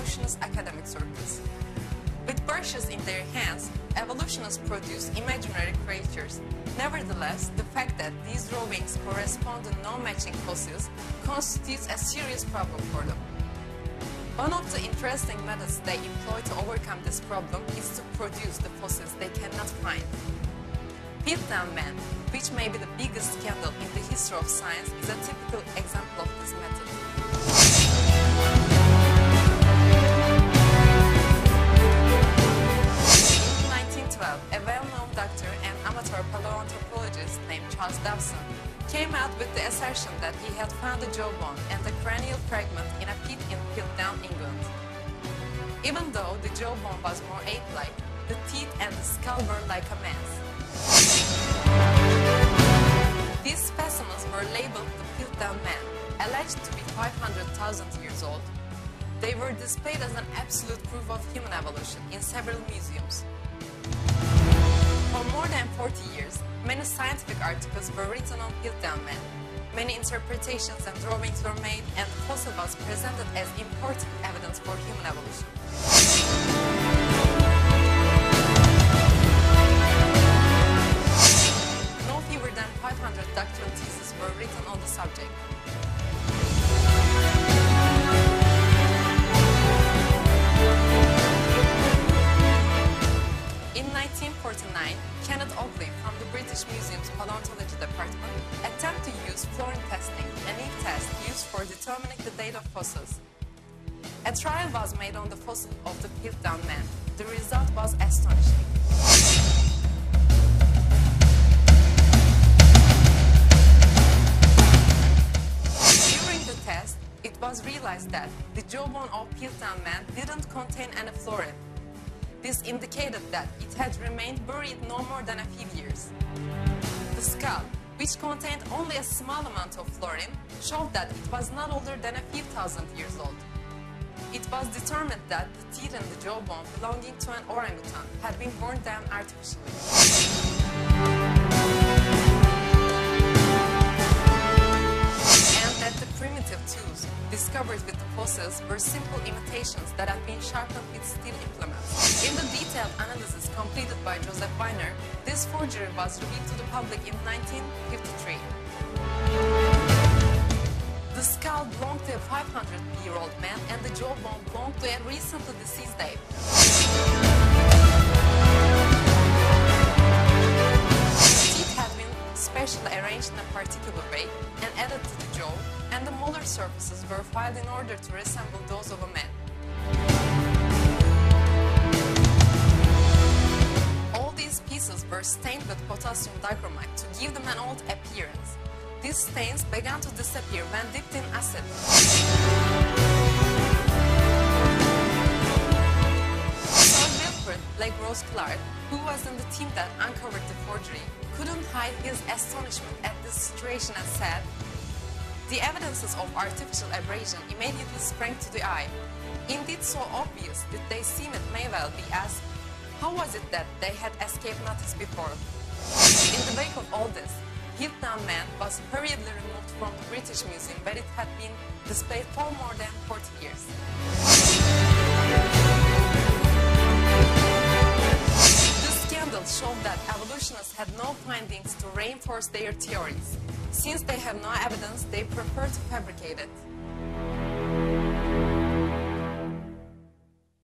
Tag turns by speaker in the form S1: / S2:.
S1: evolutionist academic circles. With brushes in their hands, evolutionists produce imaginary creatures. Nevertheless, the fact that these drawings correspond to no-matching fossils constitutes a serious problem for them. One of the interesting methods they employ to overcome this problem is to produce the fossils they cannot find. Piltdown Man, which may be the biggest scandal in the history of science, is a typical example of this method. In 1912, a well-known doctor and amateur paleoanthropologist named Charles Dawson came out with the assertion that he had found a jawbone and a cranial fragment in a pit in Piltdown, England. Even though the jawbone was more ape-like, the teeth and the skull were like a man's. These specimens were labeled the Piltdown Man, alleged to be 500,000 years old. They were displayed as an absolute proof of human evolution in several museums. For more than 40 years, many scientific articles were written on Piltdown Man. Many interpretations and drawings were made, and the fossil was presented as important evidence for human evolution. No fewer than 500 doctoral theses were written on the subject. In 1949, Kenneth Oakley from the British Museum's Paleontology Department attempted to use fluorine testing, a new test used for determining the date of fossils. A trial was made on the fossil of the Piltdown Man. The result was astonishing. During the test, it was realized that the jawbone of Piltdown Man didn't contain any fluorine. This indicated that it had remained buried no more than a few years. The skull, which contained only a small amount of fluorine, showed that it was not older than a few thousand years old. It was determined that the teeth and the jawbone belonging to an orangutan had been worn down artificially. And that the primitive tools discovered with the fossils were simple imitations that had been sharpened with steel implements. In the detailed analysis completed by Joseph Weiner, this forgery was revealed to the public in 1953. The skull belonged to a 500-year-old man and the jawbone belonged to a recently deceased ape. The teeth had been specially arranged in a particular way and added to the jaw, and the molar surfaces were filed in order to resemble those of a man. All these pieces were stained with potassium dichromate to give them an old appearance. These stains began to disappear when dipped in acid. Sir Wilfrid Legros Clark, who was in the team that uncovered the forgery, couldn't hide his astonishment at this situation and said, "The evidences of artificial abrasion immediately sprang to the eye. Indeed, so obvious that they seem it may well be asked, how was it that they had escaped notice before?" In the wake of all this, Piltdown Man was hurriedly removed from the British Museum, where it had been displayed for more than 40 years. This scandal showed that evolutionists had no findings to reinforce their theories. Since they have no evidence, they prefer to fabricate it.